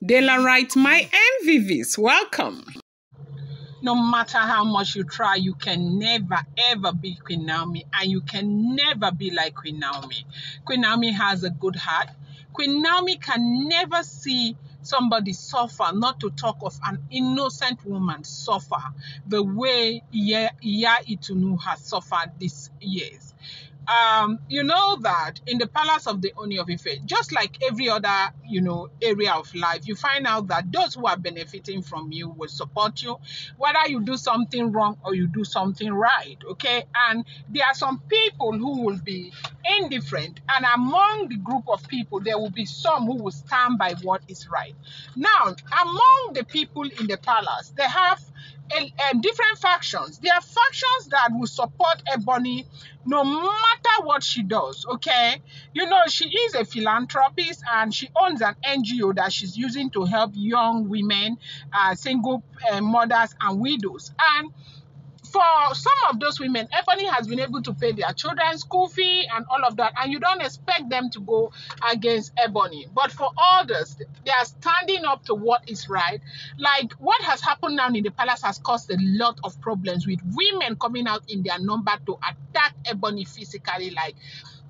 Dela writes, my MVVs, welcome. No matter how much you try, you can never ever be Queen Naomi, and you can never be like Queen Naomi. Queen Naomi has a good heart. Queen Naomi can never see somebody suffer, not to talk of an innocent woman suffer the way Iya Itunu has suffered these years. You know that in the palace of the Ooni of Ife, just like every other, area of life, you find out that those who are benefiting from you will support you, whether you do something wrong or you do something right, okay? And there are some people who will be indifferent, and among the group of people, there will be some who will stand by what is right. Now, among the people in the palace, they have different factions. There are factions that will support Ebony no matter what she does, okay? She is a philanthropist and she owns an NGO that she's using to help young women, single mothers and widows. And for some of those women, Ebony has been able to pay their children's school fee and all of that, and you don't expect them to go against Ebony. But for others, they are standing up to what is right. Like what has happened now in the palace has caused a lot of problems with women coming out in their number to attack Ebony physically, like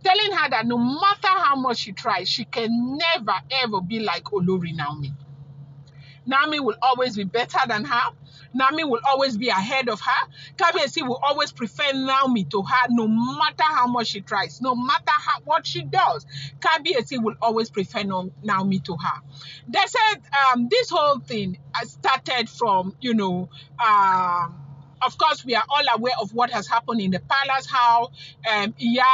telling her that no matter how much she tries, she can never ever be like Olori Naomi. Naomi will always be better than her. Naomi will always be ahead of her. Kabiyesi will always prefer Naomi to her no matter how much she tries, no matter what she does. Kabiyesi will always prefer Naomi to her. They said this whole thing started from, of course, we are all aware of what has happened in the palace, how Iya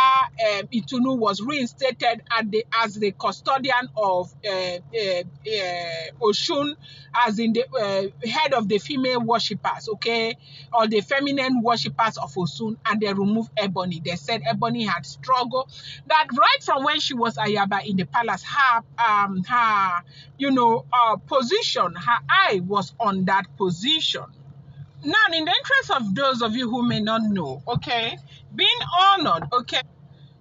Itunu was reinstated as the custodian of Oshun, as in the head of the female worshippers, okay, or the feminine worshippers of Oshun, and they removed Ebony. They said Ebony had struggled, that right from when she was Ayaba in the palace, her position, her eye was on that position. Now, in the interest of those of you who may not know, okay, being honored, okay,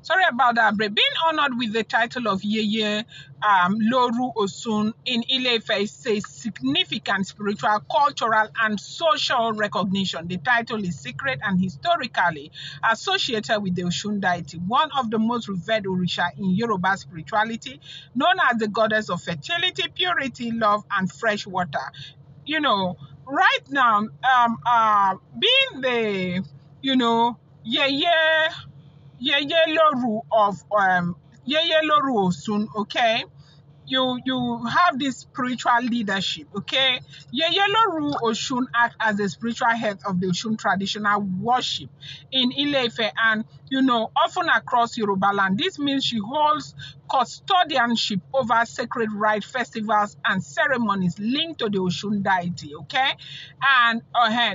sorry about that, but being honored with the title of Yeye Loru Osun in Ile-Ife is a significant spiritual, cultural, and social recognition. The title is secret and historically associated with the Osun deity, one of the most revered Orisha in Yoruba spirituality, known as the goddess of fertility, purity, love, and fresh water. Right now, being the, Yeye Loru of Yeye Loru Osun, okay? You have this spiritual leadership, okay? Yeye Loru Osun act as the spiritual head of the Osun traditional worship in Ile-Ife and, often across Yoruba land. This means she holds custodianship over sacred rite festivals and ceremonies linked to the Osun deity, okay? And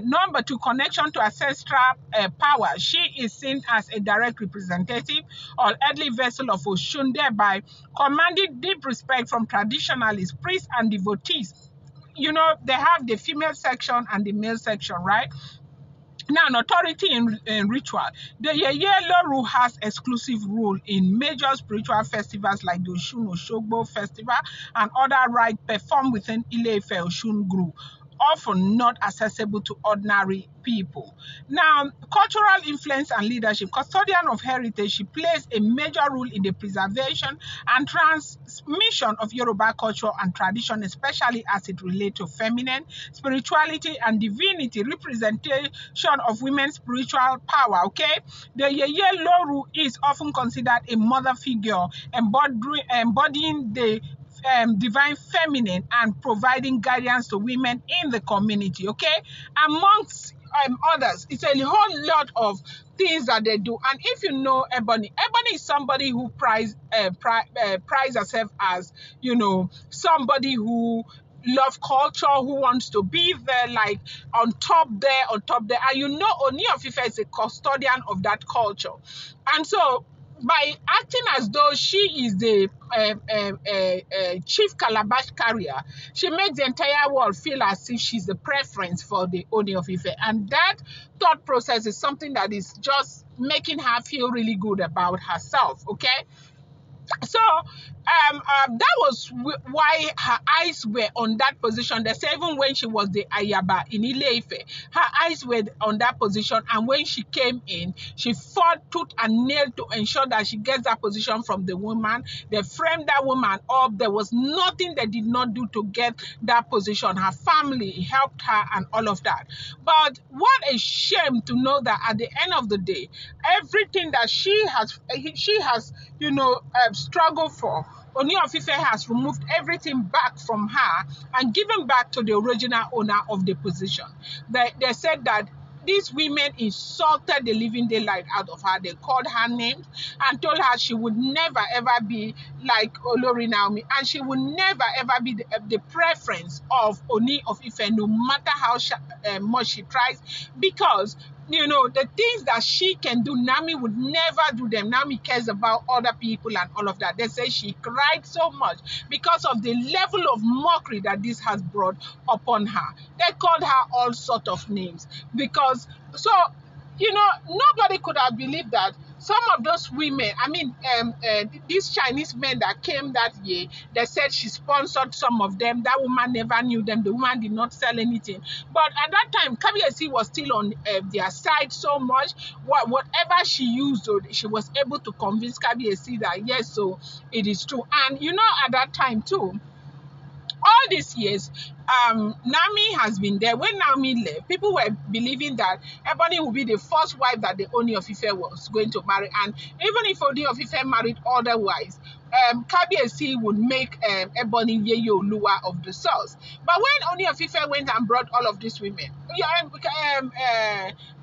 number two, connection to ancestral power. She is seen as a direct representative or earthly vessel of Osun, thereby commanding deep respect from traditionalists, priests, and devotees. They have the female section and the male section, right? Now, an authority in ritual. The Yeye Loru has exclusive role in major spiritual festivals like the Osun Osogbo Festival and other rites performed within Ile-Ife Osun group, often not accessible to ordinary people. Now, cultural influence and leadership. Custodian of heritage, she plays a major role in the preservation and transmission of Yoruba culture and tradition, especially as it relates to feminine, spirituality, and divinity, representation of women's spiritual power, okay? The Yeye Loru is often considered a mother figure, embodying the divine feminine and providing guidance to women in the community, okay? Amongst others, it's a whole lot of things that they do. And if you know Ebony is somebody who prides herself as, somebody who love culture, who wants to be there, like on top there. And Ooni of Ife is a custodian of that culture. And so by acting as though she is the chief calabash carrier, she makes the entire world feel as if she's the preference for the Ooni of Ife. And that thought process is something that is just making her feel really good about herself, okay? So that was why her eyes were on that position. They say even when she was the Ayaba in Ile-Ife, her eyes were on that position. And when she came in, she fought tooth and nail to ensure that she gets that position from the woman. They framed that woman up. There was nothing they did not do to get that position. Her family helped her and all of that. But what a shame to know that at the end of the day, everything that she has, struggled for, Ooni of Ife has removed everything back from her and given back to the original owner of the position. They said that these women insulted the living daylight out of her. They called her names and told her she would never ever be like Olori Naomi, and she would never ever be the preference of Ooni of Ife, no matter how much she tries, because the things that she can do, Naomi would never do them. Naomi cares about other people and all of that. They say she cried so much because of the level of mockery that this has brought upon her. They called her all sort of names because, so, nobody could have believed that some of those women, these Chinese men that came that year, they said she sponsored some of them. That woman never knew them. The woman did not sell anything. But at that time, Kabiyesi was still on their side so much. Whatever she used, she was able to convince Kabiyesi that, yes, so it is true. And, at that time, too, all these years, Naomi has been there. When Naomi left, people were believing that Ebony would be the first wife that the Ooni of Ife was going to marry. And even if Ooni of Ife married otherwise, Kabiyesi would make Ebony Yeye Oluwa of the source. But when Ooni of Ife went and brought all of these women, the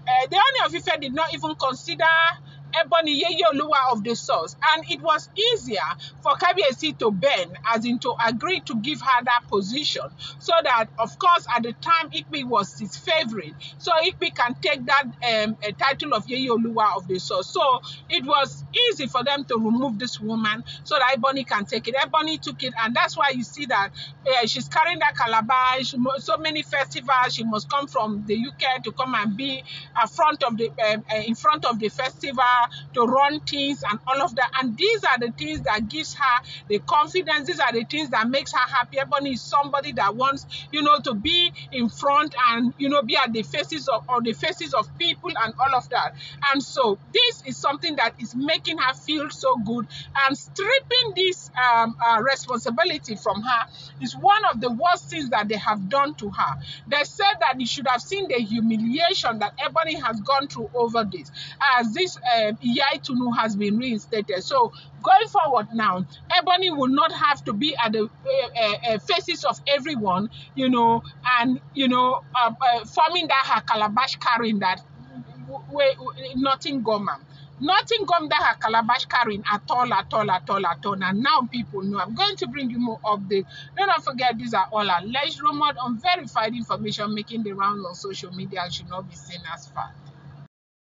Ooni of Ife did not even consider Ebony Yeye Oluwa of the source. And it was easier for Kabiyesi to bend, as in to agree to give her that position, so that, of course, at the time, Ikpe was his favorite. So Ikpe can take that title of Yeye Oluwa of the source. So it was easy for them to remove this woman so that Ebony can take it. Ebony took it, and that's why you see that she's carrying that calabash, so many festivals. She must come from the UK to come and be in front of the festival, to run things and all of that. And these are the things that gives her the confidence. These are the things that makes her happy. Ebony is somebody that wants, to be in front and, be at the faces of people and all of that. And so this is something that is making her feel so good, and stripping this responsibility from her is one of the worst things that they have done to her. They said that you should have seen the humiliation that Ebony has gone through over this, as this Iyai Tunu has been reinstated. So going forward now, Ebony will not have to be at the faces of everyone, and forming that her calabash carrying that nothing goma. Nothing come that her calabash carrying at all. And now people know. I'm going to bring you more updates. Don't forget, these are all alleged, rumored, unverified information making the rounds on social media and should not be seen as fact.